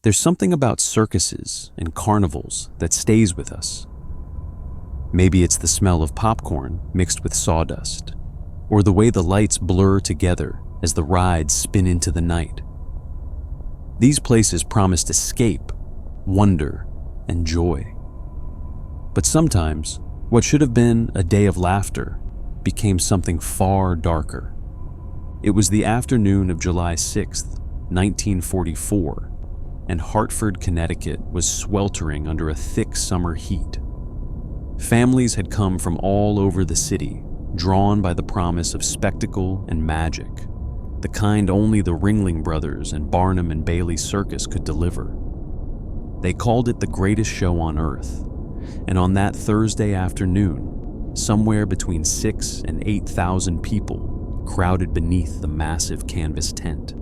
There's something about circuses and carnivals that stays with us. Maybe it's the smell of popcorn mixed with sawdust, or the way the lights blur together as the rides spin into the night. These places promised escape, wonder, and joy. But sometimes, what should have been a day of laughter became something far darker. It was the afternoon of July 6th, 1944, and Hartford, Connecticut was sweltering under a thick summer heat. Families had come from all over the city, drawn by the promise of spectacle and magic, the kind only the Ringling Brothers and Barnum and Bailey Circus could deliver. They called it the greatest show on earth, and on that Thursday afternoon, somewhere between 6,000 and 8,000 people crowded beneath the massive canvas tent,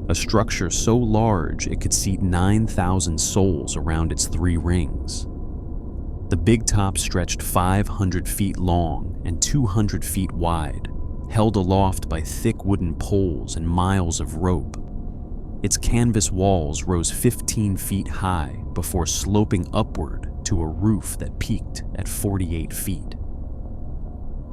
a structure so large it could seat 9,000 souls around its 3 rings. The big top stretched 500 feet long and 200 feet wide, held aloft by thick wooden poles and miles of rope. Its canvas walls rose 15 feet high before sloping upward to a roof that peaked at 48 feet.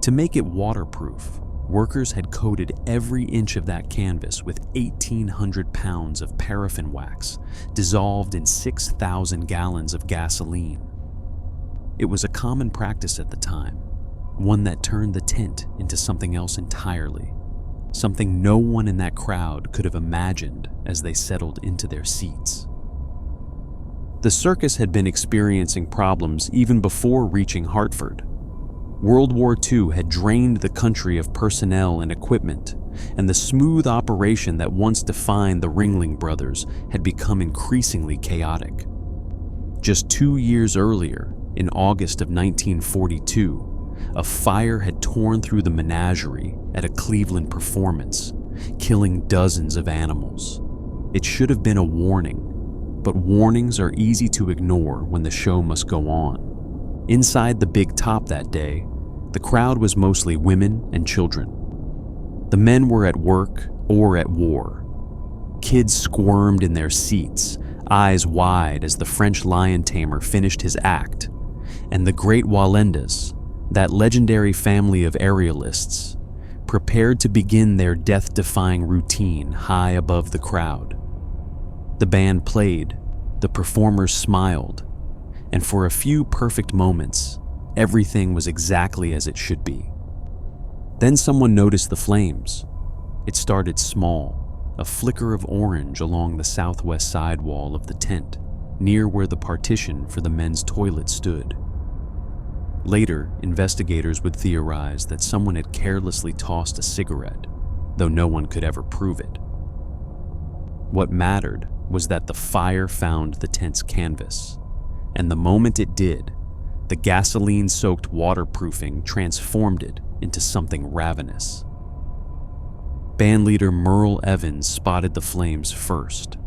To make it waterproof, workers had coated every inch of that canvas with 1,800 pounds of paraffin wax dissolved in 6,000 gallons of gasoline. It was a common practice at the time, one that turned the tent into something else entirely, something no one in that crowd could have imagined as they settled into their seats. The circus had been experiencing problems even before reaching Hartford. World War II had drained the country of personnel and equipment, and the smooth operation that once defined the Ringling Brothers had become increasingly chaotic. Just 2 years earlier, in August of 1942, a fire had torn through the menagerie at a Cleveland performance, killing dozens of animals. It should have been a warning, but warnings are easy to ignore when the show must go on. Inside the big top that day, the crowd was mostly women and children. The men were at work or at war. Kids squirmed in their seats, eyes wide as the French lion tamer finished his act, and the great Wallendas, that legendary family of aerialists, prepared to begin their death-defying routine high above the crowd. The band played, the performers smiled, and for a few perfect moments, everything was exactly as it should be. Then someone noticed the flames. It started small, a flicker of orange along the southwest side wall of the tent, near where the partition for the men's toilet stood. Later, investigators would theorize that someone had carelessly tossed a cigarette, though no one could ever prove it. What mattered was that the fire found the tent's canvas, and the moment it did, the gasoline-soaked waterproofing transformed it into something ravenous. Bandleader Merle Evans spotted the flames first.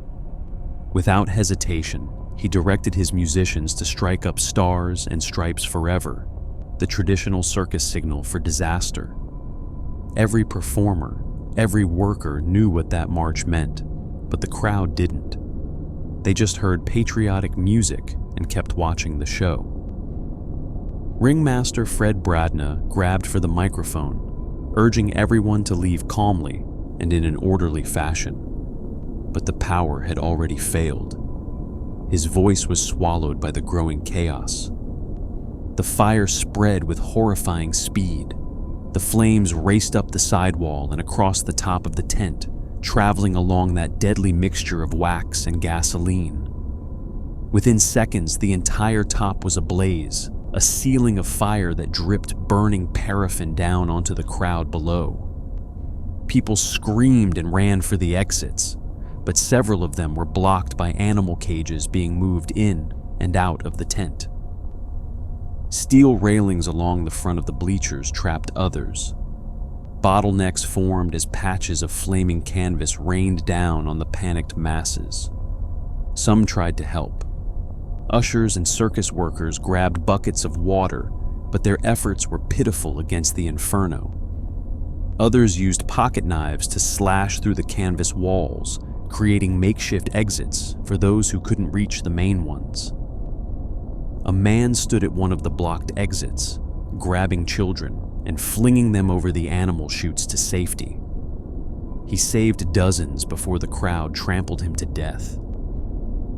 Without hesitation, he directed his musicians to strike up Stars and Stripes Forever, the traditional circus signal for disaster. Every performer, every worker knew what that march meant, but the crowd didn't. They just heard patriotic music and kept watching the show. Ringmaster Fred Bradna grabbed for the microphone, urging everyone to leave calmly and in an orderly fashion. But the power had already failed. His voice was swallowed by the growing chaos. The fire spread with horrifying speed. The flames raced up the sidewall and across the top of the tent, traveling along that deadly mixture of wax and gasoline. Within seconds, the entire top was ablaze, a ceiling of fire that dripped burning paraffin down onto the crowd below. People screamed and ran for the exits, but several of them were blocked by animal cages being moved in and out of the tent. Steel railings along the front of the bleachers trapped others. Bottlenecks formed as patches of flaming canvas rained down on the panicked masses. Some tried to help. Ushers and circus workers grabbed buckets of water, but their efforts were pitiful against the inferno. Others used pocket knives to slash through the canvas walls, creating makeshift exits for those who couldn't reach the main ones. A man stood at one of the blocked exits, grabbing children and flinging them over the animal chutes to safety. He saved dozens before the crowd trampled him to death.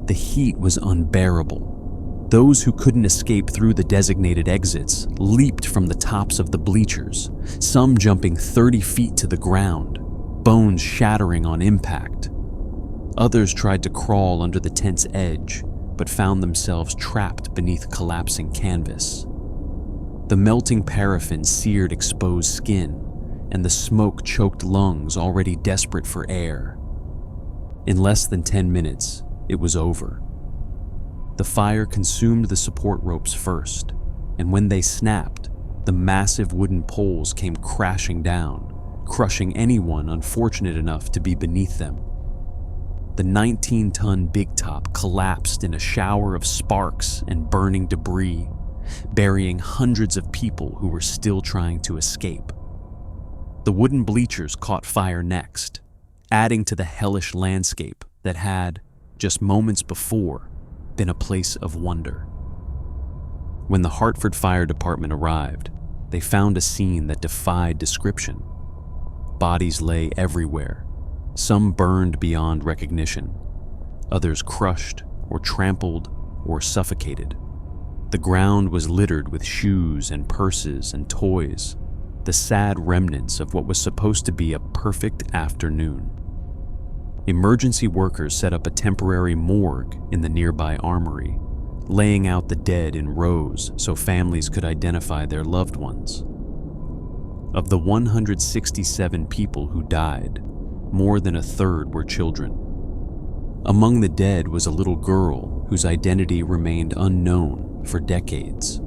The heat was unbearable. Those who couldn't escape through the designated exits leaped from the tops of the bleachers, some jumping 30 feet to the ground, bones shattering on impact. Others tried to crawl under the tent's edge, but found themselves trapped beneath collapsing canvas. The melting paraffin seared exposed skin, and the smoke choked lungs already desperate for air. In less than 10 minutes, it was over. The fire consumed the support ropes first, and when they snapped, the massive wooden poles came crashing down, crushing anyone unfortunate enough to be beneath them. The 19-ton Big Top collapsed in a shower of sparks and burning debris, burying hundreds of people who were still trying to escape. The wooden bleachers caught fire next, adding to the hellish landscape that had, just moments before, been a place of wonder. When the Hartford Fire Department arrived, they found a scene that defied description. Bodies lay everywhere, some burned beyond recognition, others crushed or trampled or suffocated. The ground was littered with shoes and purses and toys, the sad remnants of what was supposed to be a perfect afternoon. Emergency workers set up a temporary morgue in the nearby armory, laying out the dead in rows so families could identify their loved ones. Of the 167 people who died, more than a third were children. Among the dead was a little girl whose identity remained unknown for decades.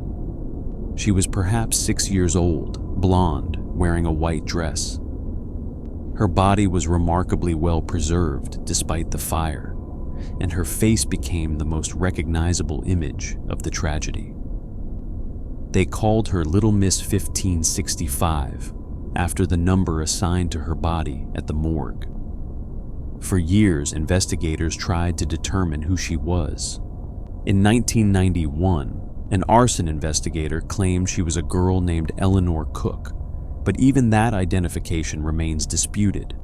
She was perhaps 6 years old, blonde, wearing a white dress. Her body was remarkably well preserved despite the fire, and her face became the most recognizable image of the tragedy. They called her Little Miss 1565, after the number assigned to her body at the morgue. For years, investigators tried to determine who she was. In 1991, an arson investigator claimed she was a girl named Eleanor Cook, but even that identification remains disputed.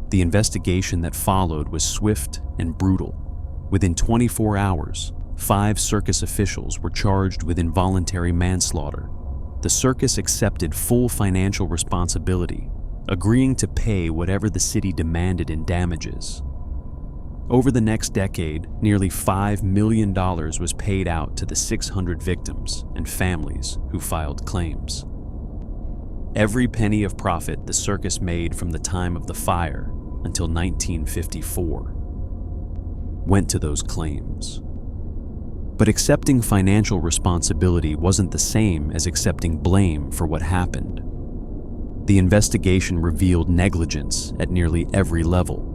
The investigation that followed was swift and brutal. Within 24 hours, 5 circus officials were charged with involuntary manslaughter. The circus accepted full financial responsibility, agreeing to pay whatever the city demanded in damages. Over the next decade, nearly $5 million was paid out to the 600 victims and families who filed claims. Every penny of profit the circus made from the time of the fire until 1954 went to those claims. But accepting financial responsibility wasn't the same as accepting blame for what happened. The investigation revealed negligence at nearly every level.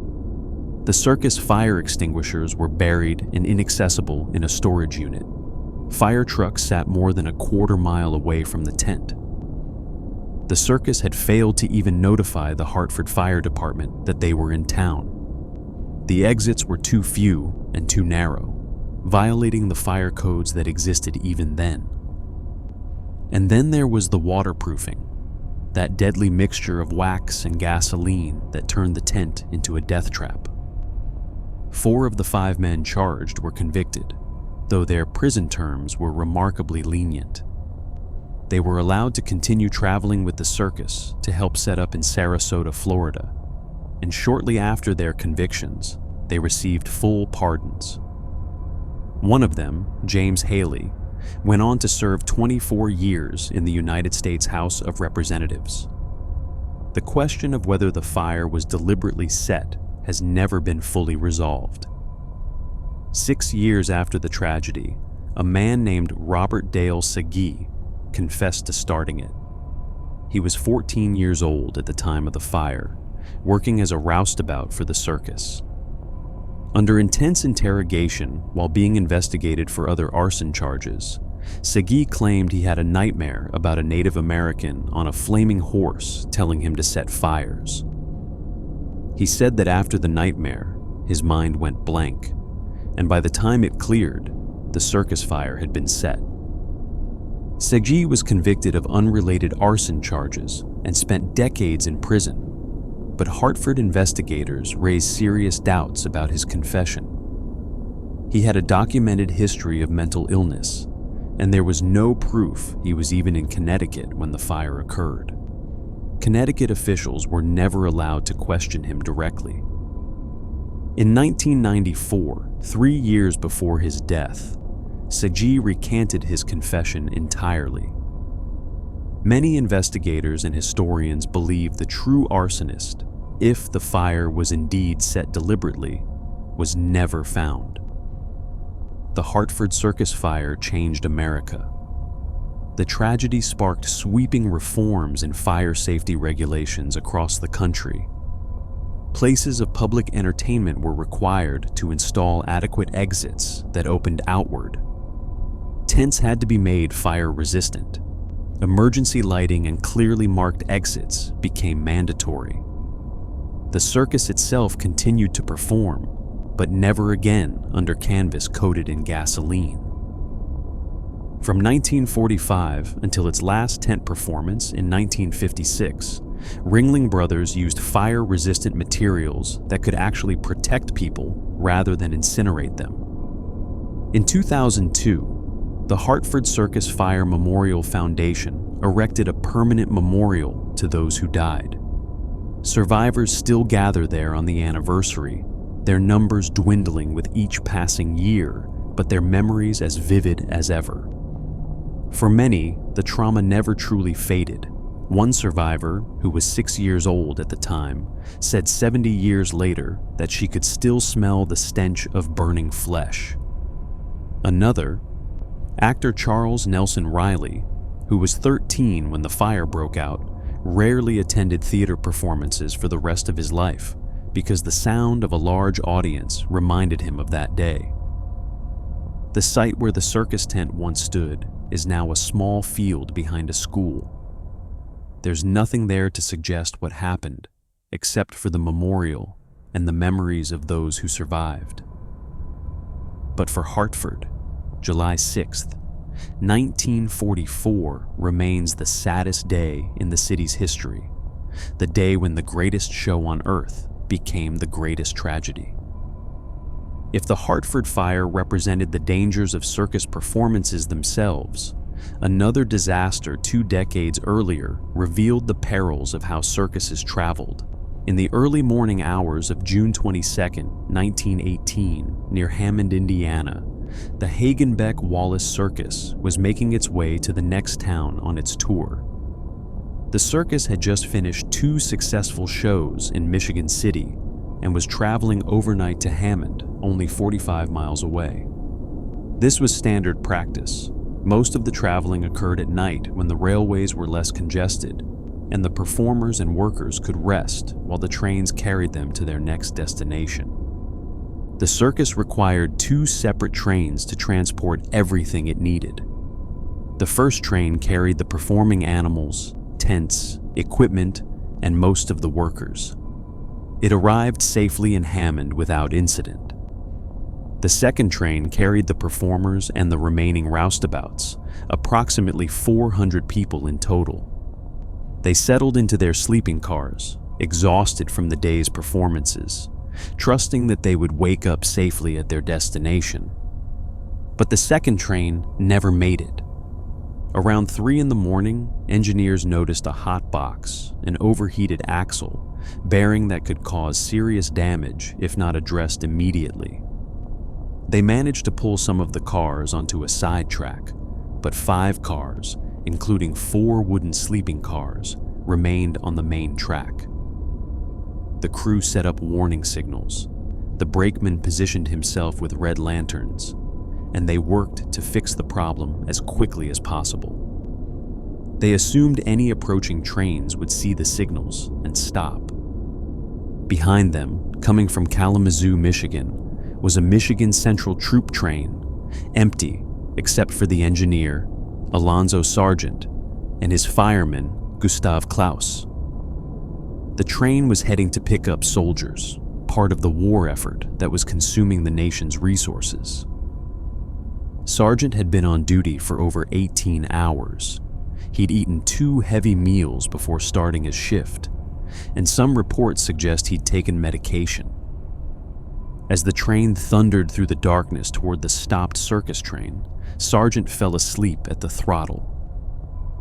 The circus fire extinguishers were buried and inaccessible in a storage unit. Fire trucks sat more than a quarter-mile away from the tent. The circus had failed to even notify the Hartford Fire Department that they were in town. The exits were too few and too narrow, violating the fire codes that existed even then. And then there was the waterproofing, that deadly mixture of wax and gasoline that turned the tent into a death trap. 4 of the 5 men charged were convicted, though their prison terms were remarkably lenient. They were allowed to continue traveling with the circus to help set up in Sarasota, Florida, and shortly after their convictions, they received full pardons. One of them, James Haley, went on to serve 24 years in the United States House of Representatives. The question of whether the fire was deliberately set has never been fully resolved. 6 years after the tragedy, a man named Robert Dale Segee confessed to starting it. He was 14 years old at the time of the fire, working as a roustabout for the circus. Under intense interrogation while being investigated for other arson charges, Segee claimed he had a nightmare about a Native American on a flaming horse telling him to set fires. He said that after the nightmare, his mind went blank, and by the time it cleared, the circus fire had been set. Segyi was convicted of unrelated arson charges and spent decades in prison, but Hartford investigators raised serious doubts about his confession. He had a documented history of mental illness, and there was no proof he was even in Connecticut when the fire occurred. Connecticut officials were never allowed to question him directly. In 1994, 3 years before his death, Segyi recanted his confession entirely. Many investigators and historians believe the true arsonist, if the fire was indeed set deliberately, was never found. The Hartford Circus Fire changed America. The tragedy sparked sweeping reforms in fire safety regulations across the country. Places of public entertainment were required to install adequate exits that opened outward. Tents had to be made fire-resistant. Emergency lighting and clearly marked exits became mandatory. The circus itself continued to perform, but never again under canvas coated in gasoline. From 1945 until its last tent performance in 1956, Ringling Brothers used fire-resistant materials that could actually protect people rather than incinerate them. In 2002, the Hartford Circus Fire Memorial Foundation erected a permanent memorial to those who died. Survivors still gather there on the anniversary, their numbers dwindling with each passing year, but their memories as vivid as ever. For many, the trauma never truly faded. One survivor, who was 6 years old at the time, said 70 years later that she could still smell the stench of burning flesh. Another, actor Charles Nelson Riley, who was 13 when the fire broke out, rarely attended theater performances for the rest of his life because the sound of a large audience reminded him of that day. The site where the circus tent once stood is now a small field behind a school. There's nothing there to suggest what happened, except for the memorial and the memories of those who survived. But for Hartford, July 6th, 1944 remains the saddest day in the city's history, the day when the greatest show on earth became the greatest tragedy. If the Hartford fire represented the dangers of circus performances themselves, another disaster 2 decades earlier revealed the perils of how circuses traveled. In the early morning hours of June 22, 1918, near Hammond, Indiana, the Hagenbeck-Wallace Circus was making its way to the next town on its tour. The circus had just finished 2 successful shows in Michigan City and was traveling overnight to Hammond, only 45 miles away. This was standard practice. Most of the traveling occurred at night when the railways were less congested, and the performers and workers could rest while the trains carried them to their next destination. The circus required 2 separate trains to transport everything it needed. The first train carried the performing animals, tents, equipment, and most of the workers. It arrived safely in Hammond without incident. The second train carried the performers and the remaining roustabouts, approximately 400 people in total. They settled into their sleeping cars, exhausted from the day's performances, trusting that they would wake up safely at their destination. But the second train never made it. Around 3 a.m, engineers noticed a hot box, an overheated axle, bearing that could cause serious damage if not addressed immediately. They managed to pull some of the cars onto a side track, but 5 cars, including 4 wooden sleeping cars, remained on the main track. The crew set up warning signals. The brakeman positioned himself with red lanterns, and they worked to fix the problem as quickly as possible. They assumed any approaching trains would see the signals and stop. Behind them, coming from Kalamazoo, Michigan, was a Michigan Central troop train, empty except for the engineer, Alonzo Sargent, and his fireman, Gustav Klaus. The train was heading to pick up soldiers, part of the war effort that was consuming the nation's resources. Sargent had been on duty for over 18 hours. He'd eaten 2 heavy meals before starting his shift, and some reports suggest he'd taken medication. As the train thundered through the darkness toward the stopped circus train, Sargent fell asleep at the throttle.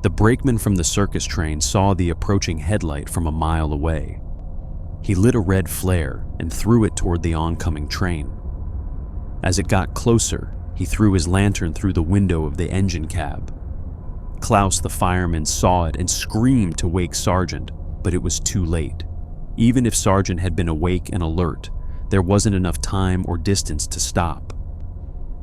The brakeman from the circus train saw the approaching headlight from a mile away. He lit a red flare and threw it toward the oncoming train. As it got closer, he threw his lantern through the window of the engine cab. Klaus the fireman saw it and screamed to wake Sargent, but it was too late. Even if Sargent had been awake and alert, there wasn't enough time or distance to stop.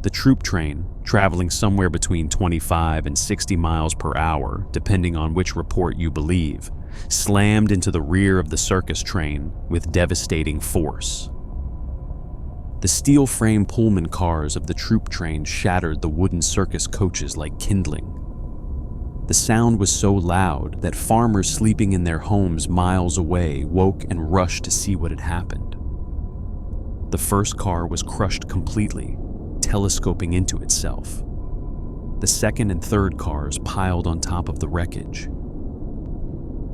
The troop train, traveling somewhere between 25 and 60 miles per hour, depending on which report you believe, slammed into the rear of the circus train with devastating force. The steel frame Pullman cars of the troop train shattered the wooden circus coaches like kindling. The sound was so loud that farmers sleeping in their homes miles away woke and rushed to see what had happened. The first car was crushed completely, telescoping into itself. The second and third cars piled on top of the wreckage.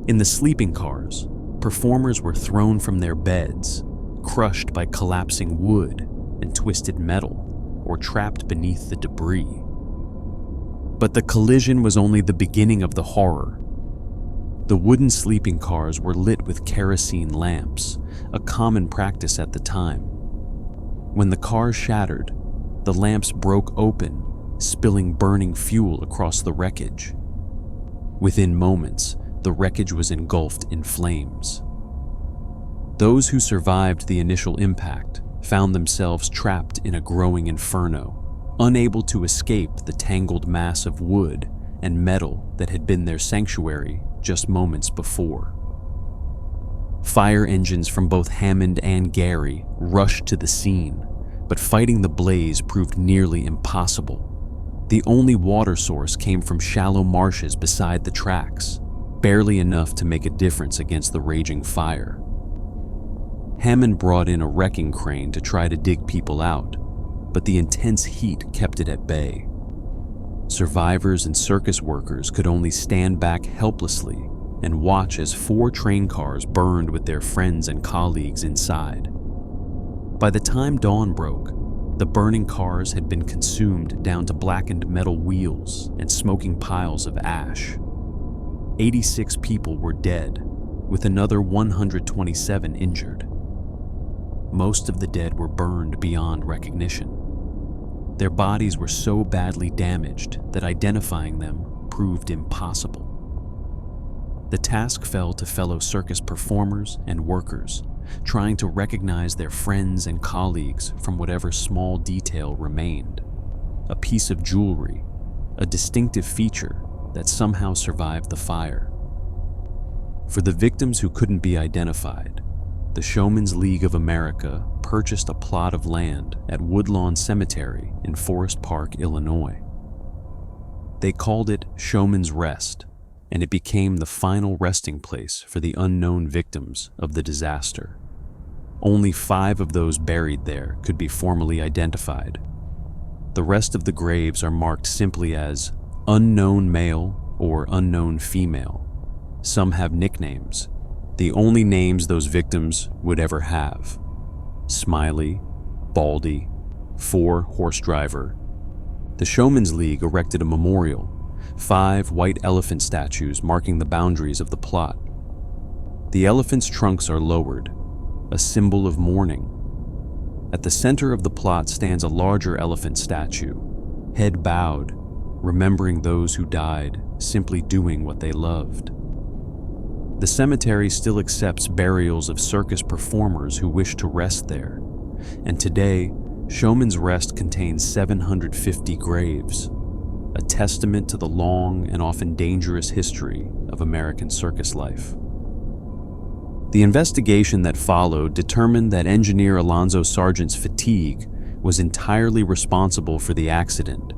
In the sleeping cars, performers were thrown from their beds, crushed by collapsing wood and twisted metal, or trapped beneath the debris. But the collision was only the beginning of the horror. The wooden sleeping cars were lit with kerosene lamps, a common practice at the time. When the cars shattered, the lamps broke open, spilling burning fuel across the wreckage. Within moments, the wreckage was engulfed in flames. Those who survived the initial impact found themselves trapped in a growing inferno, unable to escape the tangled mass of wood and metal that had been their sanctuary just moments before. Fire engines from both Hammond and Gary rushed to the scene, but fighting the blaze proved nearly impossible. The only water source came from shallow marshes beside the tracks, barely enough to make a difference against the raging fire. Hammond brought in a wrecking crane to try to dig people out, but the intense heat kept it at bay. Survivors and circus workers could only stand back helplessly and watch as 4 train cars burned with their friends and colleagues inside. By the time dawn broke, the burning cars had been consumed down to blackened metal wheels and smoking piles of ash. 86 people were dead, with another 127 injured. Most of the dead were burned beyond recognition. Their bodies were so badly damaged that identifying them proved impossible. The task fell to fellow circus performers and workers, trying to recognize their friends and colleagues from whatever small detail remained. A piece of jewelry, a distinctive feature that somehow survived the fire. For the victims who couldn't be identified, the Showman's League of America purchased a plot of land at Woodlawn Cemetery in Forest Park, Illinois. They called it Showman's Rest, and it became the final resting place for the unknown victims of the disaster. Only 5 of those buried there could be formally identified. The rest of the graves are marked simply as unknown male or unknown female. Some have nicknames, the only names those victims would ever have: Smiley, Baldy, 4 Horse Driver. The Showman's League erected a memorial, 5 white elephant statues marking the boundaries of the plot. The elephants' trunks are lowered, a symbol of mourning. At the center of the plot stands a larger elephant statue, head bowed, remembering those who died simply doing what they loved. The cemetery still accepts burials of circus performers who wish to rest there, and today, Showman's Rest contains 750 graves, a testament to the long and often dangerous history of American circus life. The investigation that followed determined that engineer Alonzo Sargent's fatigue was entirely responsible for the accident.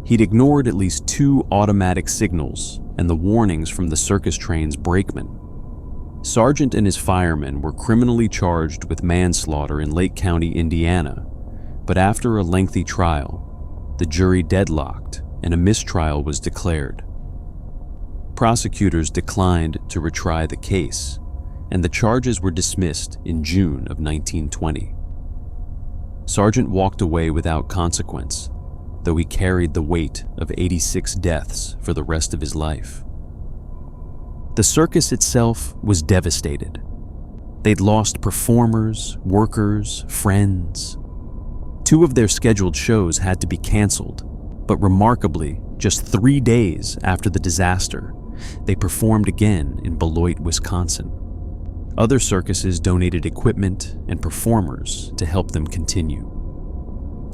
He'd ignored at least 2 automatic signals and the warnings from the circus train's brakeman. Sargent and his firemen were criminally charged with manslaughter in Lake County, Indiana, but after a lengthy trial, the jury deadlocked and a mistrial was declared. Prosecutors declined to retry the case, and the charges were dismissed in June of 1920. Sargent walked away without consequence, though he carried the weight of 86 deaths for the rest of his life. The circus itself was devastated. They'd lost performers, workers, friends. 2 of their scheduled shows had to be canceled, but remarkably, just 3 days after the disaster, they performed again in Beloit, Wisconsin. Other circuses donated equipment and performers to help them continue.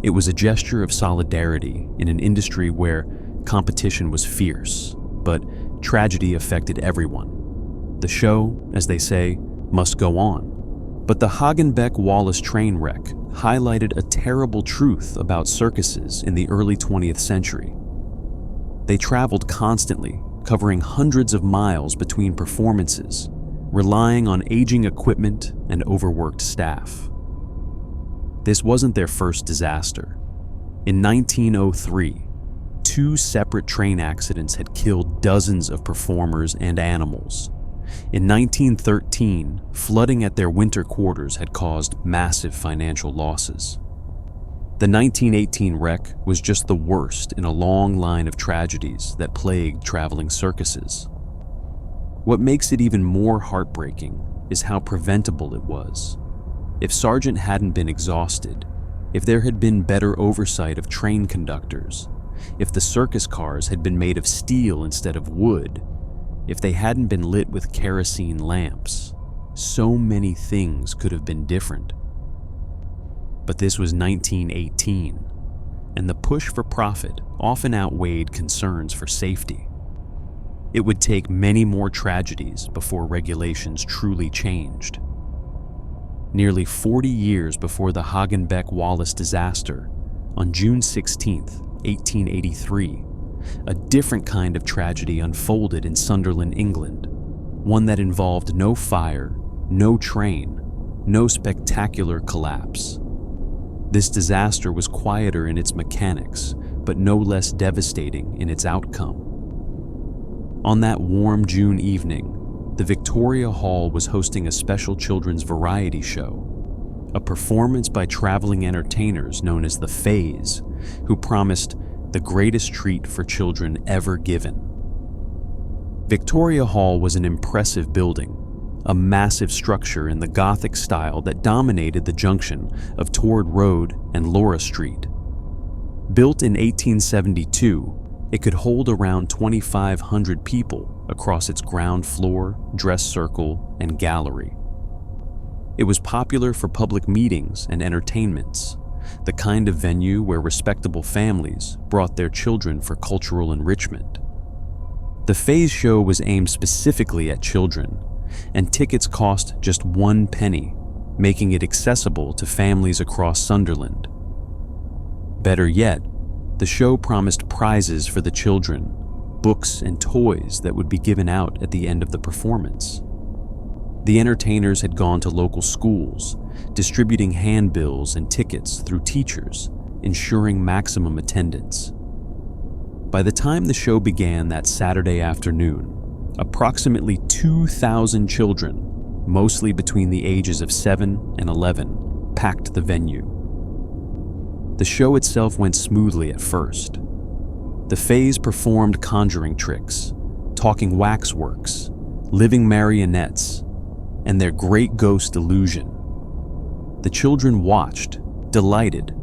It was a gesture of solidarity in an industry where competition was fierce, but tragedy affected everyone. The show, as they say, must go on. But the Hagenbeck-Wallace train wreck highlighted a terrible truth about circuses in the early 20th century. They traveled constantly, covering hundreds of miles between performances, relying on aging equipment and overworked staff. This wasn't their first disaster. In 1903, 2 separate train accidents had killed dozens of performers and animals. In 1913, flooding at their winter quarters had caused massive financial losses. The 1918 wreck was just the worst in a long line of tragedies that plagued traveling circuses. What makes it even more heartbreaking is how preventable it was. If Sargent hadn't been exhausted, if there had been better oversight of train conductors, if the circus cars had been made of steel instead of wood, if they hadn't been lit with kerosene lamps, so many things could have been different. But this was 1918, and the push for profit often outweighed concerns for safety. It would take many more tragedies before regulations truly changed. Nearly 40 years before the Hagenbeck-Wallace disaster, on June 16, 1883, a different kind of tragedy unfolded in Sunderland, England, one that involved no fire, no train, no spectacular collapse. This disaster was quieter in its mechanics, but no less devastating in its outcome. On that warm June evening, the Victoria Hall was hosting a special children's variety show, a performance by traveling entertainers known as the Fays, who promised the greatest treat for children ever given. Victoria Hall was an impressive building, a massive structure in the Gothic style that dominated the junction of Tord Road and Laura Street. Built in 1872, it could hold around 2,500 people across its ground floor, dress circle, and gallery. It was popular for public meetings and entertainments, the kind of venue where respectable families brought their children for cultural enrichment. The Fays show was aimed specifically at children, and tickets cost just 1 penny, making it accessible to families across Sunderland. Better yet, the show promised prizes for the children, books and toys that would be given out at the end of the performance. The entertainers had gone to local schools, distributing handbills and tickets through teachers, ensuring maximum attendance. By the time the show began that Saturday afternoon, approximately 2,000 children, mostly between the ages of 7 and 11, packed the venue. The show itself went smoothly at first. The Fays performed conjuring tricks, talking waxworks, living marionettes, and their great ghost illusion. The children watched, delighted,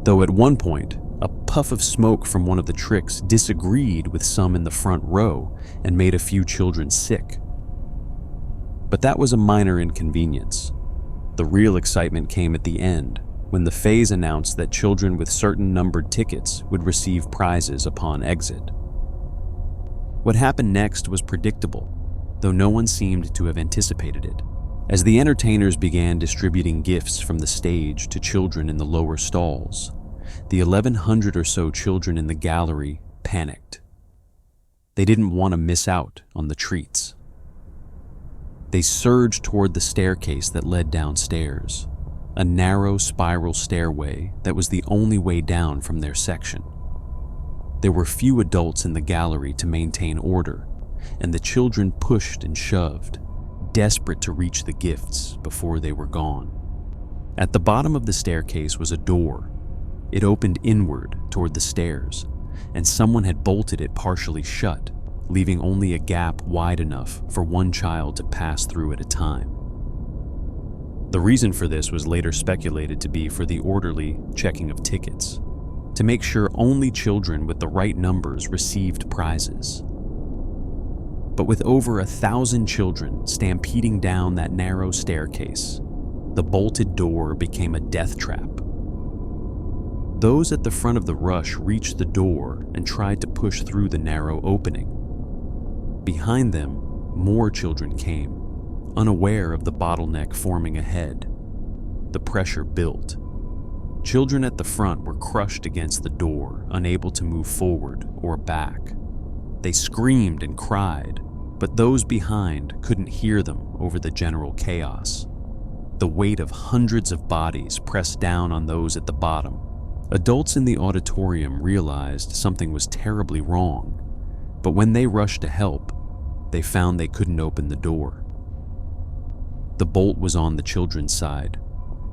though at one point, a puff of smoke from one of the tricks disagreed with some in the front row and made a few children sick. But that was a minor inconvenience. The real excitement came at the end, when the Fays announced that children with certain numbered tickets would receive prizes upon exit. What happened next was predictable, though no one seemed to have anticipated it. As the entertainers began distributing gifts from the stage to children in the lower stalls, the 1,100 or so children in the gallery panicked. They didn't want to miss out on the treats. They surged toward the staircase that led downstairs, a narrow spiral stairway that was the only way down from their section. There were few adults in the gallery to maintain order, and the children pushed and shoved, desperate to reach the gifts before they were gone. At the bottom of the staircase was a door. It opened inward toward the stairs, and someone had bolted it partially shut, leaving only a gap wide enough for one child to pass through at a time. The reason for this was later speculated to be for the orderly checking of tickets, to make sure only children with the right numbers received prizes. But with over 1,000 children stampeding down that narrow staircase, the bolted door became a death trap. Those at the front of the rush reached the door and tried to push through the narrow opening. Behind them, more children came, unaware of the bottleneck forming ahead. The pressure built. Children at the front were crushed against the door, unable to move forward or back. They screamed and cried, but those behind couldn't hear them over the general chaos. The weight of hundreds of bodies pressed down on those at the bottom. Adults in the auditorium realized something was terribly wrong, but when they rushed to help, they found they couldn't open the door. The bolt was on the children's side,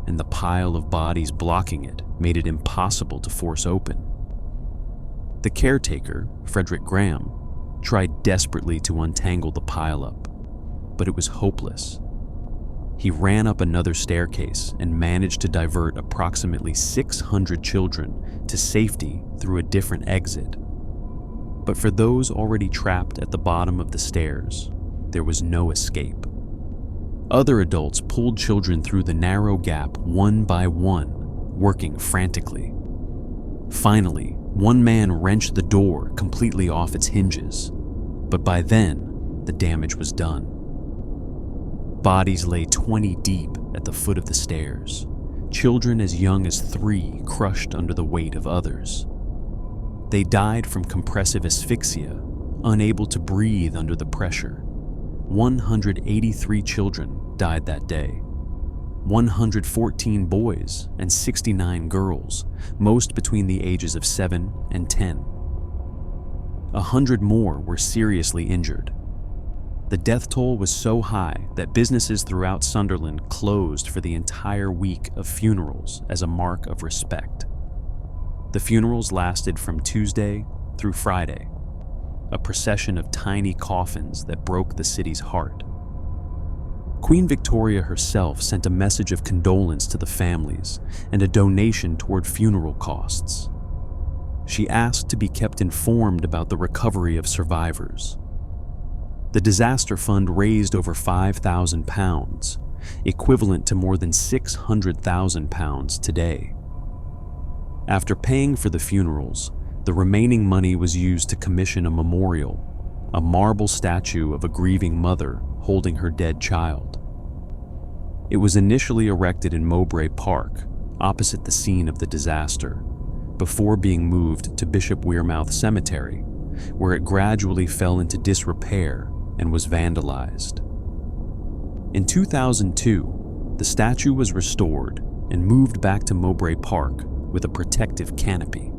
and the pile of bodies blocking it made it impossible to force open. The caretaker, Frederick Graham, tried desperately to untangle the pileup, but it was hopeless. He ran up another staircase and managed to divert approximately 600 children to safety through a different exit. But for those already trapped at the bottom of the stairs, there was no escape. Other adults pulled children through the narrow gap one by one, working frantically. Finally, one man wrenched the door completely off its hinges, but by then, the damage was done. Bodies lay 20 deep at the foot of the stairs, children as young as 3 crushed under the weight of others. They died from compressive asphyxia, unable to breathe under the pressure. 183 children died that day. 114 boys and 69 girls, most between the ages of 7 and 10. 100 more were seriously injured. The death toll was so high that businesses throughout Sunderland closed for the entire week of funerals as a mark of respect. The funerals lasted from Tuesday through Friday, a procession of tiny coffins that broke the city's heart. Queen Victoria herself sent a message of condolence to the families and a donation toward funeral costs. She asked to be kept informed about the recovery of survivors. The disaster fund raised over £5,000, equivalent to more than £600,000 today. After paying for the funerals, the remaining money was used to commission a memorial, a marble statue of a grieving mother holding her dead child. It was initially erected in Mowbray Park, opposite the scene of the disaster, before being moved to Bishop Wearmouth Cemetery, where it gradually fell into disrepair and was vandalized. In 2002, the statue was restored and moved back to Mowbray Park with a protective canopy.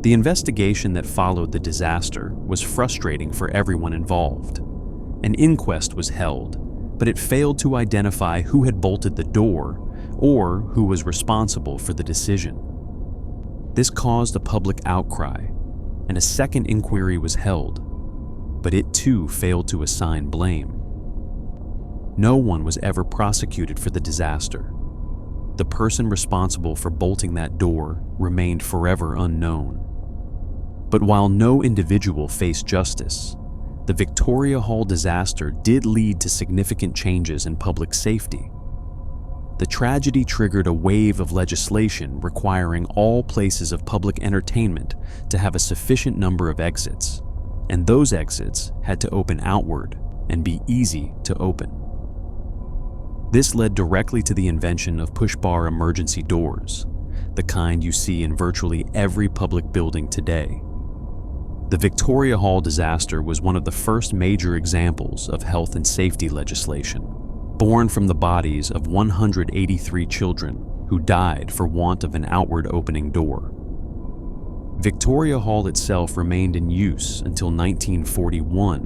The investigation that followed the disaster was frustrating for everyone involved. An inquest was held, but it failed to identify who had bolted the door or who was responsible for the decision. This caused a public outcry, and a second inquiry was held, but it too failed to assign blame. No one was ever prosecuted for the disaster. The person responsible for bolting that door remained forever unknown. But while no individual faced justice, the Victoria Hall disaster did lead to significant changes in public safety. The tragedy triggered a wave of legislation requiring all places of public entertainment to have a sufficient number of exits, and those exits had to open outward and be easy to open. This led directly to the invention of push-bar emergency doors, the kind you see in virtually every public building today. The Victoria Hall disaster was one of the first major examples of health and safety legislation, born from the bodies of 183 children who died for want of an outward opening door. Victoria Hall itself remained in use until 1941,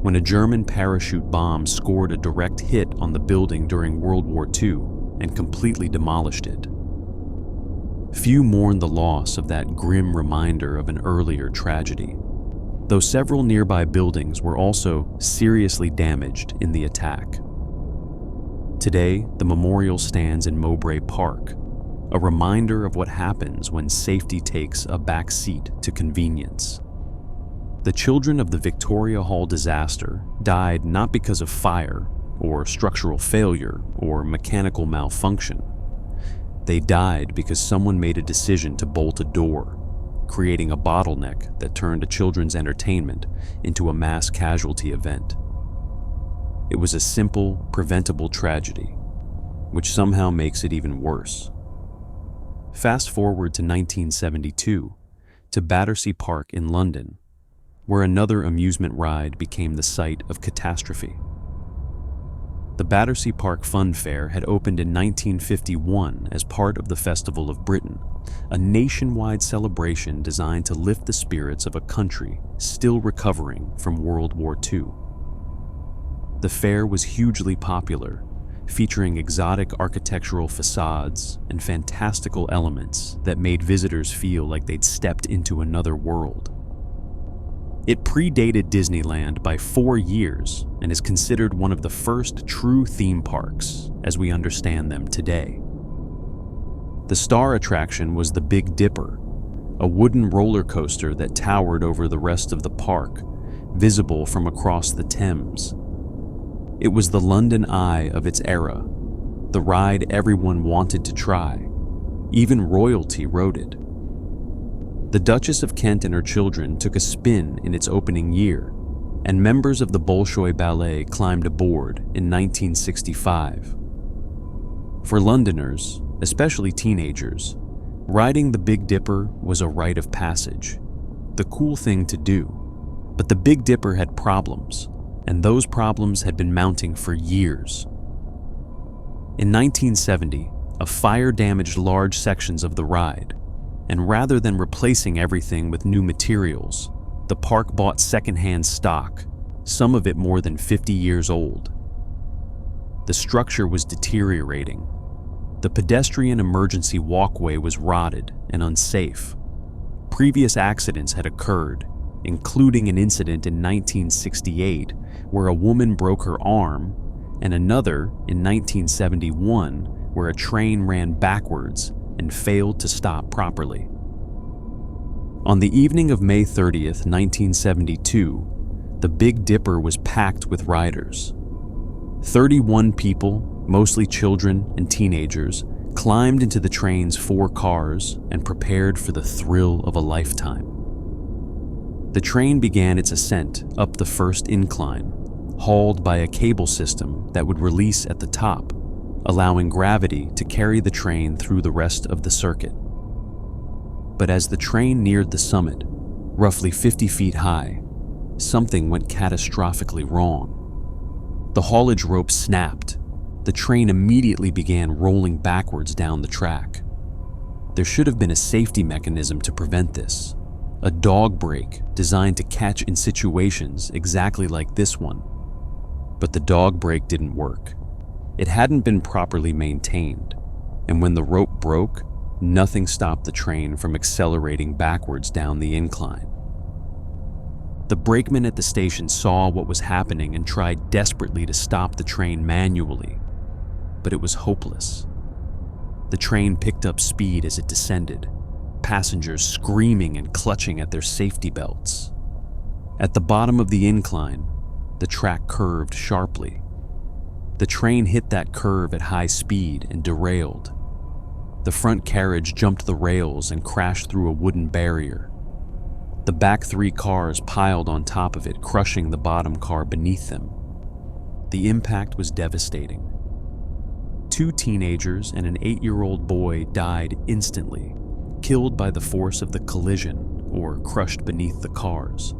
when a German parachute bomb scored a direct hit on the building during World War II and completely demolished it. Few mourn the loss of that grim reminder of an earlier tragedy, though several nearby buildings were also seriously damaged in the attack. Today, the memorial stands in Mowbray Park, a reminder of what happens when safety takes a back seat to convenience. The children of the Victoria Hall disaster died not because of fire or structural failure or mechanical malfunction. They died because someone made a decision to bolt a door, creating a bottleneck that turned a children's entertainment into a mass casualty event. It was a simple, preventable tragedy, which somehow makes it even worse. Fast forward to 1972, to Battersea Park in London, where another amusement ride became the site of catastrophe. The Battersea Park Fun Fair had opened in 1951 as part of the Festival of Britain, a nationwide celebration designed to lift the spirits of a country still recovering from World War II. The fair was hugely popular, featuring exotic architectural facades and fantastical elements that made visitors feel like they'd stepped into another world. It predated Disneyland by 4 years and is considered one of the first true theme parks as we understand them today. The star attraction was the Big Dipper, a wooden roller coaster that towered over the rest of the park, visible from across the Thames. It was the London Eye of its era, the ride everyone wanted to try. Even royalty rode it. The Duchess of Kent and her children took a spin in its opening year, and members of the Bolshoi Ballet climbed aboard in 1965. For Londoners, especially teenagers, riding the Big Dipper was a rite of passage, the cool thing to do. But the Big Dipper had problems, and those problems had been mounting for years. In 1970, a fire damaged large sections of the ride, and rather than replacing everything with new materials, the park bought secondhand stock, some of it more than 50 years old. The structure was deteriorating. The pedestrian emergency walkway was rotted and unsafe. Previous accidents had occurred, including an incident in 1968 where a woman broke her arm, and another in 1971 where a train ran backwards and failed to stop properly. On the evening of May 30th, 1972, the Big Dipper was packed with riders. 31 people, mostly children and teenagers, climbed into the train's 4 cars and prepared for the thrill of a lifetime. The train began its ascent up the first incline, hauled by a cable system that would release at the top, allowing gravity to carry the train through the rest of the circuit. But as the train neared the summit, roughly 50 feet high, something went catastrophically wrong. The haulage rope snapped. The train immediately began rolling backwards down the track. There should have been a safety mechanism to prevent this, a dog brake designed to catch in situations exactly like this one. But the dog brake didn't work. It hadn't been properly maintained, and when the rope broke, nothing stopped the train from accelerating backwards down the incline. The brakeman at the station saw what was happening and tried desperately to stop the train manually, but it was hopeless. The train picked up speed as it descended, passengers screaming and clutching at their safety belts. At the bottom of the incline, the track curved sharply. The train hit that curve at high speed and derailed. The front carriage jumped the rails and crashed through a wooden barrier. The back 3 cars piled on top of it, crushing the bottom car beneath them. The impact was devastating. 2 teenagers and an 8-year-old boy died instantly, killed by the force of the collision or crushed beneath the cars.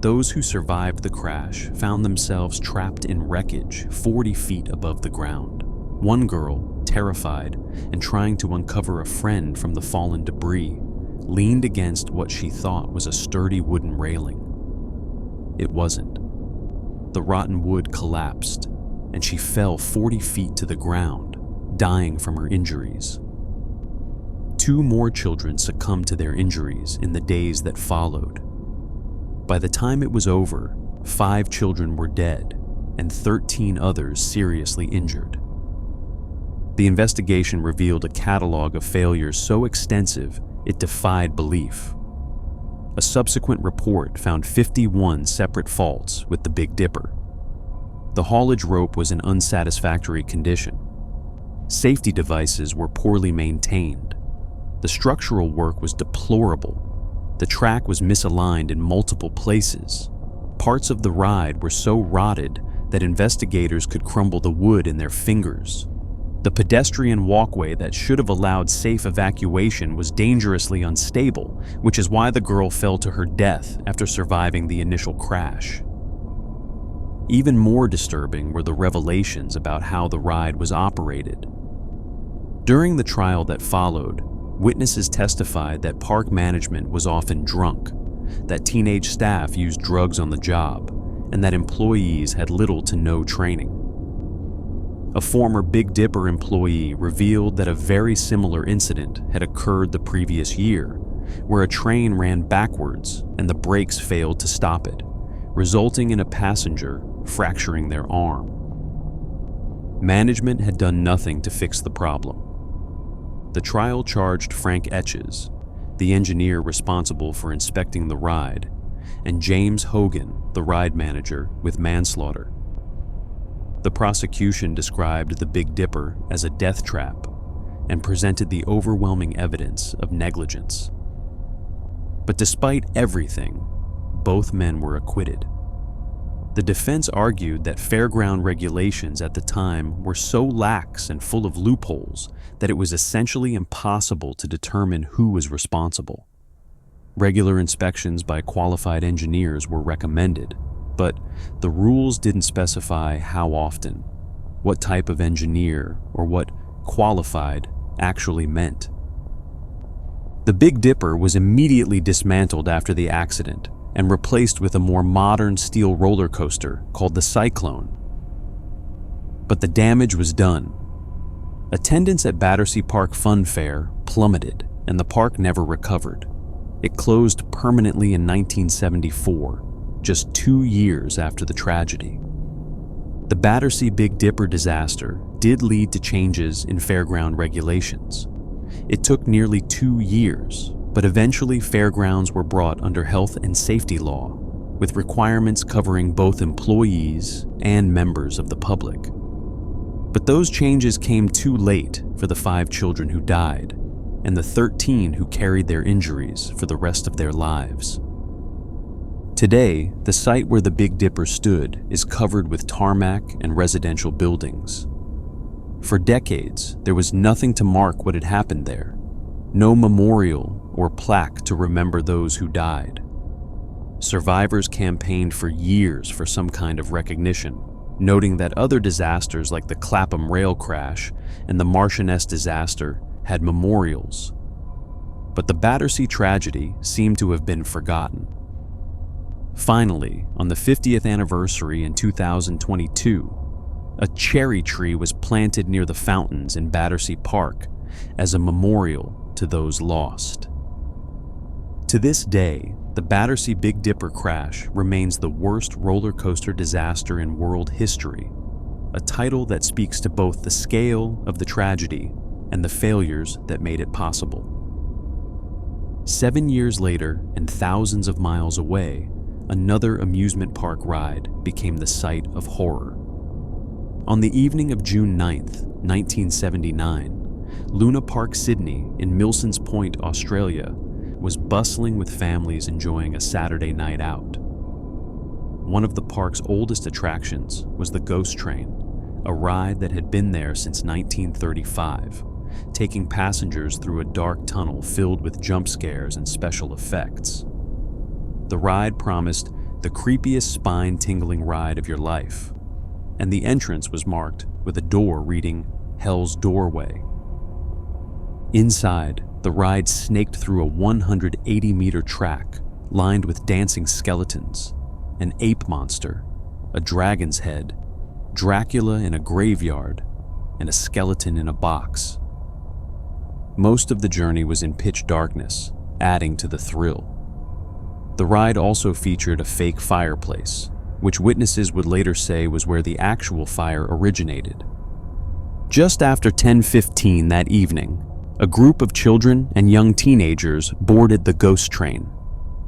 Those who survived the crash found themselves trapped in wreckage 40 feet above the ground. One girl, terrified and trying to uncover a friend from the fallen debris, leaned against what she thought was a sturdy wooden railing. It wasn't. The rotten wood collapsed, and she fell 40 feet to the ground, dying from her injuries. 2 more children succumbed to their injuries in the days that followed. By the time it was over, 5 children were dead and 13 others seriously injured. The investigation revealed a catalog of failures so extensive it defied belief. A subsequent report found 51 separate faults with the Big Dipper. The haulage rope was in unsatisfactory condition. Safety devices were poorly maintained. The structural work was deplorable. The track was misaligned in multiple places. Parts of the ride were so rotted that investigators could crumble the wood in their fingers. The pedestrian walkway that should have allowed safe evacuation was dangerously unstable, which is why the girl fell to her death after surviving the initial crash. Even more disturbing were the revelations about how the ride was operated. During the trial that followed, witnesses testified that park management was often drunk, that teenage staff used drugs on the job, and that employees had little to no training. A former Big Dipper employee revealed that a very similar incident had occurred the previous year, where a train ran backwards and the brakes failed to stop it, resulting in a passenger fracturing their arm. Management had done nothing to fix the problem. The trial charged Frank Etches, the engineer responsible for inspecting the ride, and James Hogan, the ride manager, with manslaughter. The prosecution described the Big Dipper as a death trap and presented the overwhelming evidence of negligence. But despite everything, both men were acquitted. The defense argued that fairground regulations at the time were so lax and full of loopholes that it was essentially impossible to determine who was responsible. Regular inspections by qualified engineers were recommended, but the rules didn't specify how often, what type of engineer, or what qualified actually meant. The Big Dipper was immediately dismantled after the accident and replaced with a more modern steel roller coaster called the Cyclone. But the damage was done. Attendance at Battersea Park Fun Fair plummeted, and the park never recovered. It closed permanently in 1974, just 2 years after the tragedy. The Battersea Big Dipper disaster did lead to changes in fairground regulations. It took nearly 2 years, but eventually fairgrounds were brought under health and safety law, with requirements covering both employees and members of the public. But those changes came too late for the 5 children who died, and the 13 who carried their injuries for the rest of their lives. Today, the site where the Big Dipper stood is covered with tarmac and residential buildings. For decades, there was nothing to mark what had happened there. No memorial or plaque to remember those who died. Survivors campaigned for years for some kind of recognition, noting that other disasters like the Clapham rail crash and the Marchioness disaster had memorials. But the Battersea tragedy seemed to have been forgotten. Finally, on the 50th anniversary in 2022, a cherry tree was planted near the fountains in Battersea Park as a memorial to those lost. To this day, the Battersea Big Dipper crash remains the worst roller coaster disaster in world history, a title that speaks to both the scale of the tragedy and the failures that made it possible. 7 years later, and thousands of miles away, another amusement park ride became the site of horror. On the evening of June 9th, 1979, Luna Park Sydney in Milsons Point, Australia, was bustling with families enjoying a Saturday night out. One of the park's oldest attractions was the Ghost Train, a ride that had been there since 1935, taking passengers through a dark tunnel filled with jump scares and special effects. The ride promised the creepiest spine-tingling ride of your life, and the entrance was marked with a door reading Hell's Doorway. Inside, the ride snaked through a 180-meter track lined with dancing skeletons, an ape monster, a dragon's head, Dracula in a graveyard, and a skeleton in a box. Most of the journey was in pitch darkness, adding to the thrill. The ride also featured a fake fireplace, which witnesses would later say was where the actual fire originated. Just after 10:15 that evening, a group of children and young teenagers boarded the ghost train.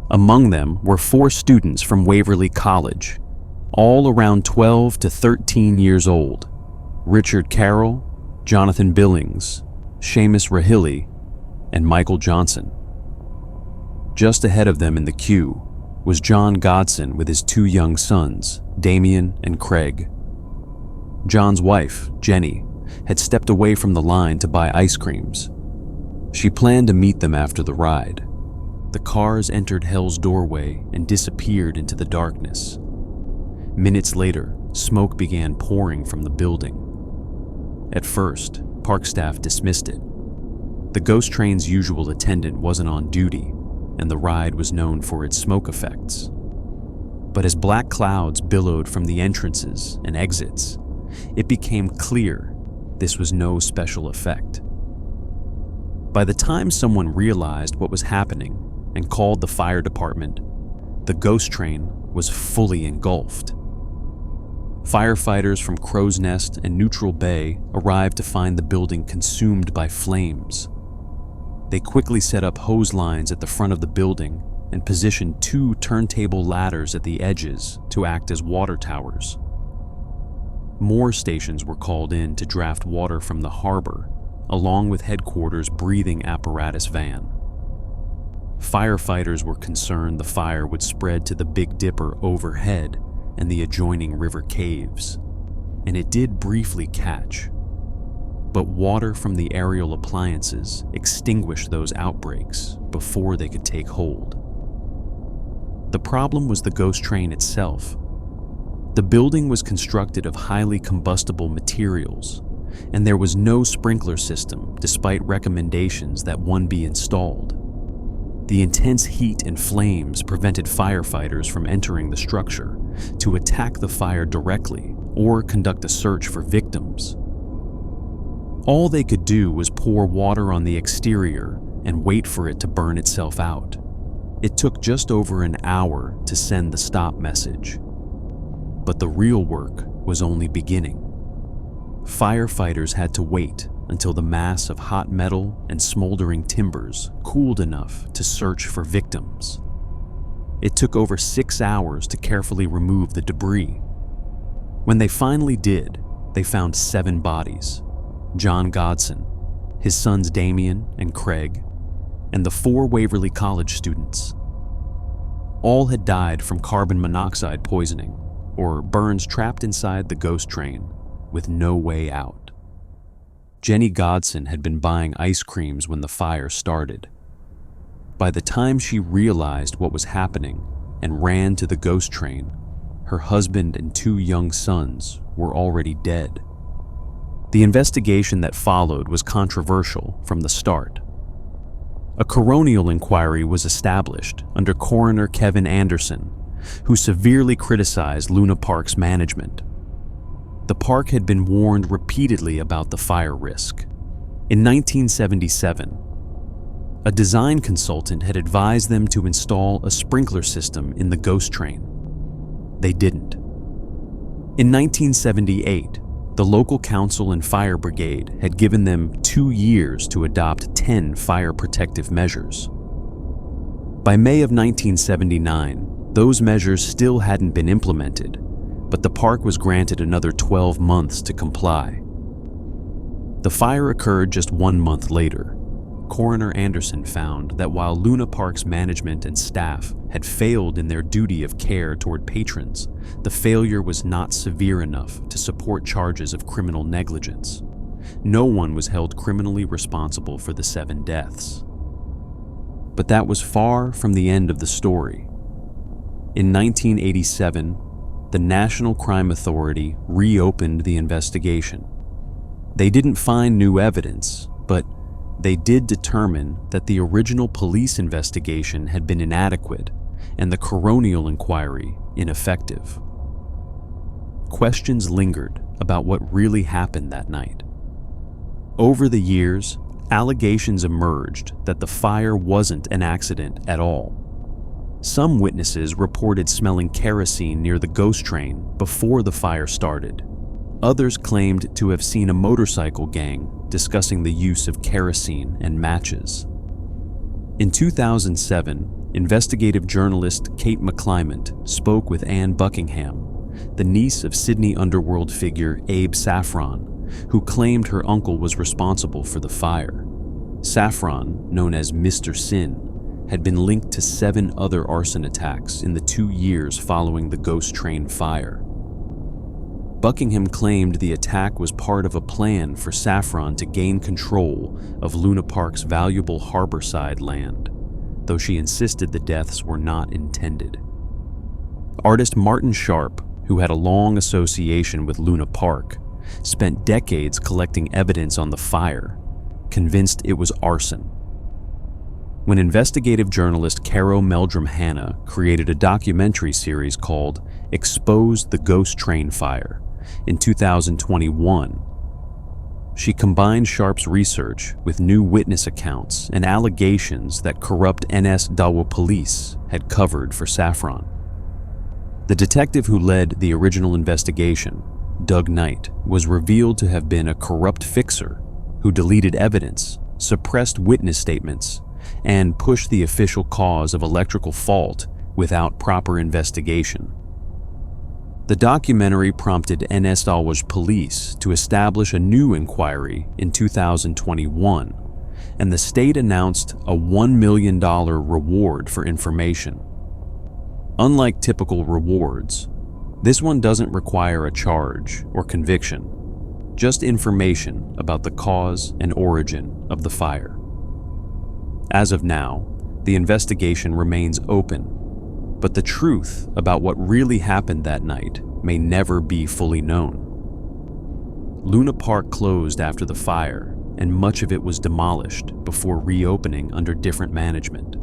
Among them were 4 students from Waverly College, all around 12 to 13 years old: Richard Carroll, Jonathan Billings, Seamus Rahilly, and Michael Johnson. Just ahead of them in the queue was John Godson with his 2 young sons, Damien and Craig. John's wife, Jenny, had stepped away from the line to buy ice creams. She planned to meet them after the ride. The cars entered Hell's Doorway and disappeared into the darkness. Minutes later, smoke began pouring from the building. At first, park staff dismissed it. The ghost train's usual attendant wasn't on duty, and the ride was known for its smoke effects. But as black clouds billowed from the entrances and exits, it became clear this was no special effect. By the time someone realized what was happening and called the fire department, the ghost train was fully engulfed. Firefighters from Crow's Nest and Neutral Bay arrived to find the building consumed by flames. They quickly set up hose lines at the front of the building and positioned 2 turntable ladders at the edges to act as water towers. More stations were called in to draft water from the harbor, along with headquarters' breathing apparatus van. Firefighters were concerned the fire would spread to the Big Dipper overhead and the adjoining river caves, and it did briefly catch. But water from the aerial appliances extinguished those outbreaks before they could take hold. The problem was the ghost train itself. The building was constructed of highly combustible materials, and there was no sprinkler system despite recommendations that one be installed. The intense heat and flames prevented firefighters from entering the structure to attack the fire directly or conduct a search for victims. All they could do was pour water on the exterior and wait for it to burn itself out. It took just over an hour to send the stop message. But the real work was only beginning. Firefighters had to wait until the mass of hot metal and smoldering timbers cooled enough to search for victims. It took over 6 hours to carefully remove the debris. When they finally did, they found 7 bodies: John Godson, his sons Damien and Craig, and the 4 Waverly College students. All had died from carbon monoxide poisoning, or burns trapped inside the ghost train with no way out. Jenny Godson had been buying ice creams when the fire started. By the time she realized what was happening and ran to the ghost train, her husband and 2 young sons were already dead. The investigation that followed was controversial from the start. A coronial inquiry was established under Coroner Kevin Anderson, who severely criticized Luna Park's management. The park had been warned repeatedly about the fire risk. In 1977, a design consultant had advised them to install a sprinkler system in the ghost train. They didn't. In 1978, the local council and fire brigade had given them 2 years to adopt 10 fire protective measures. By May of 1979, those measures still hadn't been implemented, but the park was granted another 12 months to comply. The fire occurred just 1 month later. Coroner Anderson found that while Luna Park's management and staff had failed in their duty of care toward patrons, the failure was not severe enough to support charges of criminal negligence. no one was held criminally responsible for the 7 deaths. But that was far from the end of the story. In 1987, the National Crime Authority reopened the investigation. They didn't find new evidence, but they did determine that the original police investigation had been inadequate and the coronial inquiry ineffective. Questions lingered about what really happened that night. Over the years, allegations emerged that the fire wasn't an accident at all. Some witnesses reported smelling kerosene near the ghost train before the fire started. Others claimed to have seen a motorcycle gang discussing the use of kerosene and matches. In 2007, investigative journalist Kate McClymont spoke with Anne Buckingham, the niece of Sydney underworld figure Abe Saffron, who claimed her uncle was responsible for the fire. Saffron, known as Mr. Sin, had been linked to 7 other arson attacks in the 2 years following the ghost train fire. Buckingham claimed the attack was part of a plan for Saffron to gain control of Luna Park's valuable harborside land, though she insisted the deaths were not intended. Artist Martin Sharp, who had a long association with Luna Park, spent decades collecting evidence on the fire, convinced it was arson. When investigative journalist Caro Meldrum Hanna created a documentary series called Expose the Ghost Train Fire in 2021, she combined Sharp's research with new witness accounts and allegations that corrupt NS Dawa police had covered for Saffron. The detective who led the original investigation, Doug Knight, was revealed to have been a corrupt fixer who deleted evidence, suppressed witness statements, and pushed the official cause of electrical fault without proper investigation. The documentary prompted NS Dawa's police to establish a new inquiry in 2021, and the state announced a $1 million reward for information. Unlike typical rewards, this one doesn't require a charge or conviction, just information about the cause and origin of the fire. As of now, the investigation remains open, but the truth about what really happened that night may never be fully known. Luna Park closed after the fire, and much of it was demolished before reopening under different management.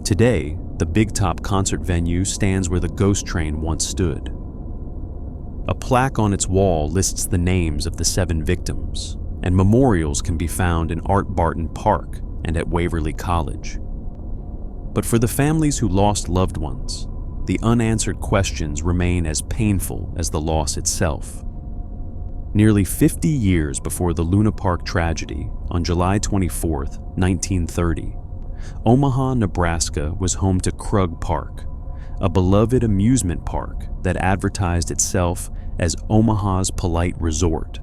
Today, the Big Top concert venue stands where the ghost train once stood. A plaque on its wall lists the names of the 7 victims, and memorials can be found in Art Barton Park and at Waverly College. But for the families who lost loved ones, the unanswered questions remain as painful as the loss itself. Nearly 50 years before the Luna Park tragedy, on July 24, 1930, Omaha, Nebraska was home to Krug Park, a beloved amusement park that advertised itself as Omaha's polite resort.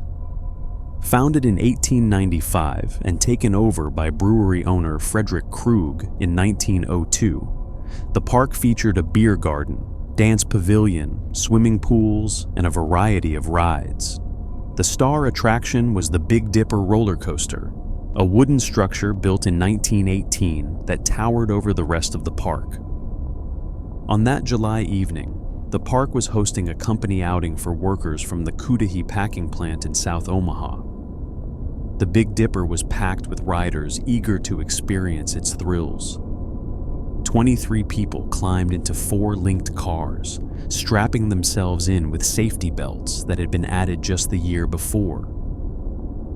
Founded in 1895 and taken over by brewery owner Frederick Krug in 1902, the park featured a beer garden, dance pavilion, swimming pools, and a variety of rides. The star attraction was the Big Dipper roller coaster, a wooden structure built in 1918 that towered over the rest of the park. On that July evening, the park was hosting a company outing for workers from the Cudahy packing plant in South Omaha. The Big Dipper was packed with riders eager to experience its thrills. 23 people climbed into 4 linked cars, strapping themselves in with safety belts that had been added just the year before.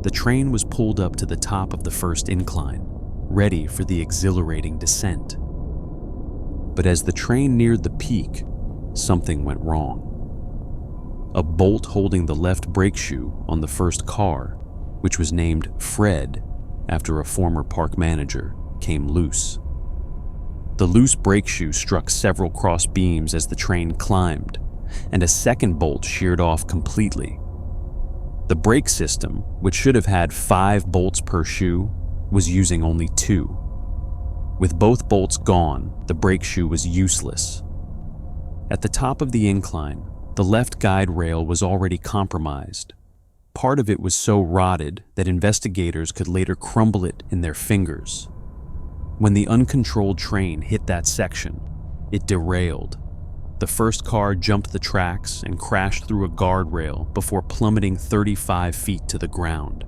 The train was pulled up to the top of the first incline, ready for the exhilarating descent. But as the train neared the peak, something went wrong. A bolt holding the left brake shoe on the first car, which was named Fred after a former park manager, came loose. The loose brake shoe struck several cross beams as the train climbed, and a second bolt sheared off completely. The brake system, which should have had 5 bolts per shoe, was using only 2. With both bolts gone, the brake shoe was useless. At the top of the incline, the left guide rail was already compromised. Part of it was so rotted that investigators could later crumble it in their fingers. When the uncontrolled train hit that section, it derailed. The first car jumped the tracks and crashed through a guardrail before plummeting 35 feet to the ground.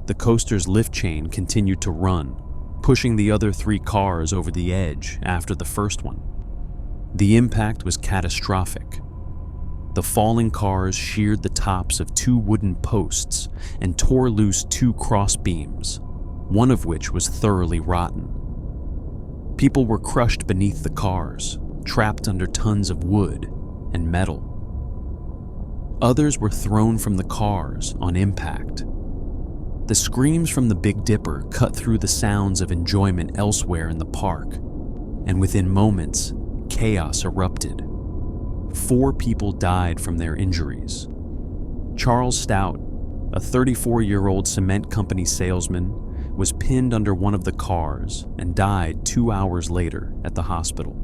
The coaster's lift chain continued to run, pushing the other 3 cars over the edge after the first one. The impact was catastrophic. The falling cars sheared the tops of 2 wooden posts and tore loose 2 cross beams, one of which was thoroughly rotten. People were crushed beneath the cars, trapped under tons of wood and metal. Others were thrown from the cars on impact. The screams from the Big Dipper cut through the sounds of enjoyment elsewhere in the park, and within moments, chaos erupted. 4 people died from their injuries. Charles Stout, a 34-year-old cement company salesman, was pinned under one of the cars and died 2 hours later at the hospital.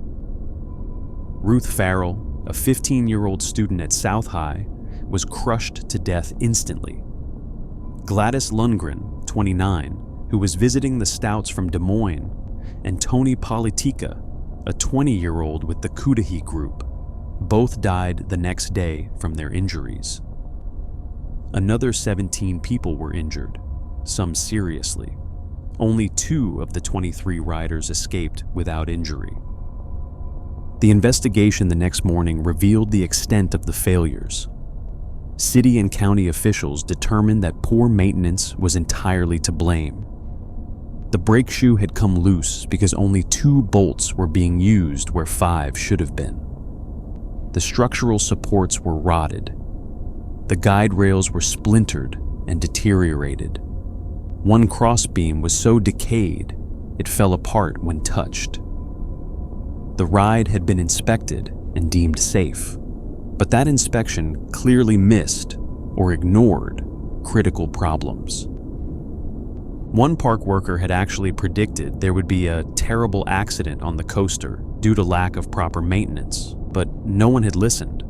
Ruth Farrell, a 15-year-old student at South High, was crushed to death instantly. Gladys Lundgren, 29, who was visiting the Stouts from Des Moines, and Tony Politica, a 20-year-old with the Cudahy group, both died the next day from their injuries. Another 17 people were injured, some seriously. Only 2 of the 23 riders escaped without injury. The investigation the next morning revealed the extent of the failures. City and county officials determined that poor maintenance was entirely to blame. The brake shoe had come loose because only 2 bolts were being used where 5 should have been. The structural supports were rotted. The guide rails were splintered and deteriorated. One crossbeam was so decayed, it fell apart when touched. The ride had been inspected and deemed safe, but that inspection clearly missed or ignored critical problems. One park worker had actually predicted there would be a terrible accident on the coaster due to lack of proper maintenance, but no one had listened.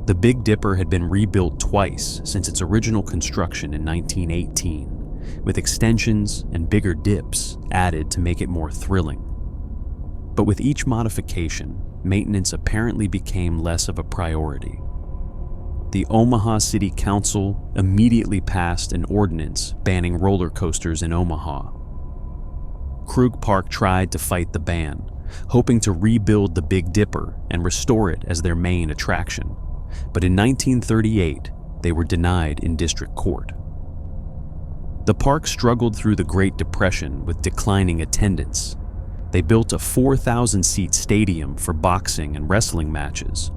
The Big Dipper had been rebuilt twice since its original construction in 1918, with extensions and bigger dips added to make it more thrilling. But with each modification, maintenance apparently became less of a priority. The Omaha City Council immediately passed an ordinance banning roller coasters in Omaha. Krug Park tried to fight the ban, hoping to rebuild the Big Dipper and restore it as their main attraction. But in 1938, they were denied in district court. The park struggled through the Great Depression with declining attendance. They built a 4,000-seat stadium for boxing and wrestling matches,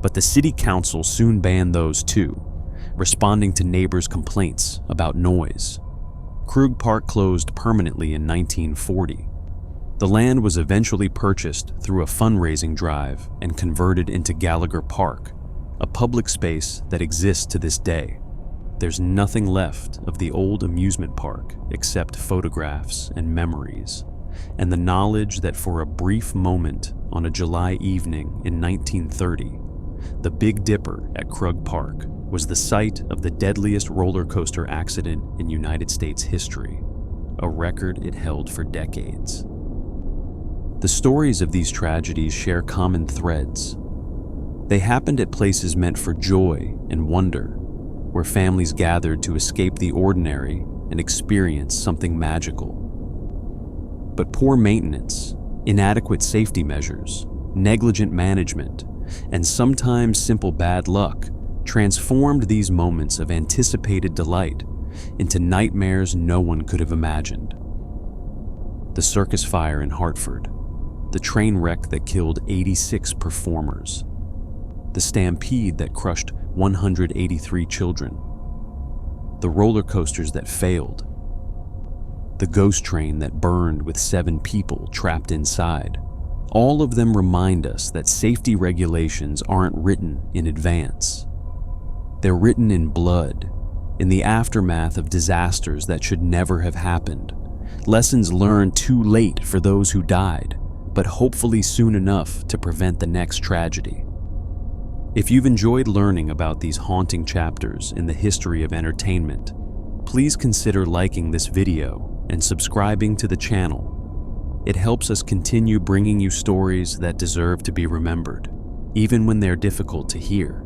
but the city council soon banned those too, responding to neighbors' complaints about noise. Krug Park closed permanently in 1940. The land was eventually purchased through a fundraising drive and converted into Gallagher Park, a public space that exists to this day. There's nothing left of the old amusement park except photographs and memories, and the knowledge that for a brief moment on a July evening in 1930, the Big Dipper at Krug Park was the site of the deadliest roller coaster accident in United States history, a record it held for decades. The stories of these tragedies share common threads. They happened at places meant for joy and wonder, where families gathered to escape the ordinary and experience something magical. But poor maintenance, inadequate safety measures, negligent management, and sometimes simple bad luck transformed these moments of anticipated delight into nightmares no one could have imagined. The circus fire in Hartford, the train wreck that killed 86 performers, the stampede that crushed 183 children, the roller coasters that failed, the ghost train that burned with 7 people trapped inside. All of them remind us that safety regulations aren't written in advance. They're written in blood, in the aftermath of disasters that should never have happened. Lessons learned too late for those who died, but hopefully soon enough to prevent the next tragedy. If you've enjoyed learning about these haunting chapters in the history of entertainment, please consider liking this video and subscribing to the channel. It helps us continue bringing you stories that deserve to be remembered, even when they're difficult to hear.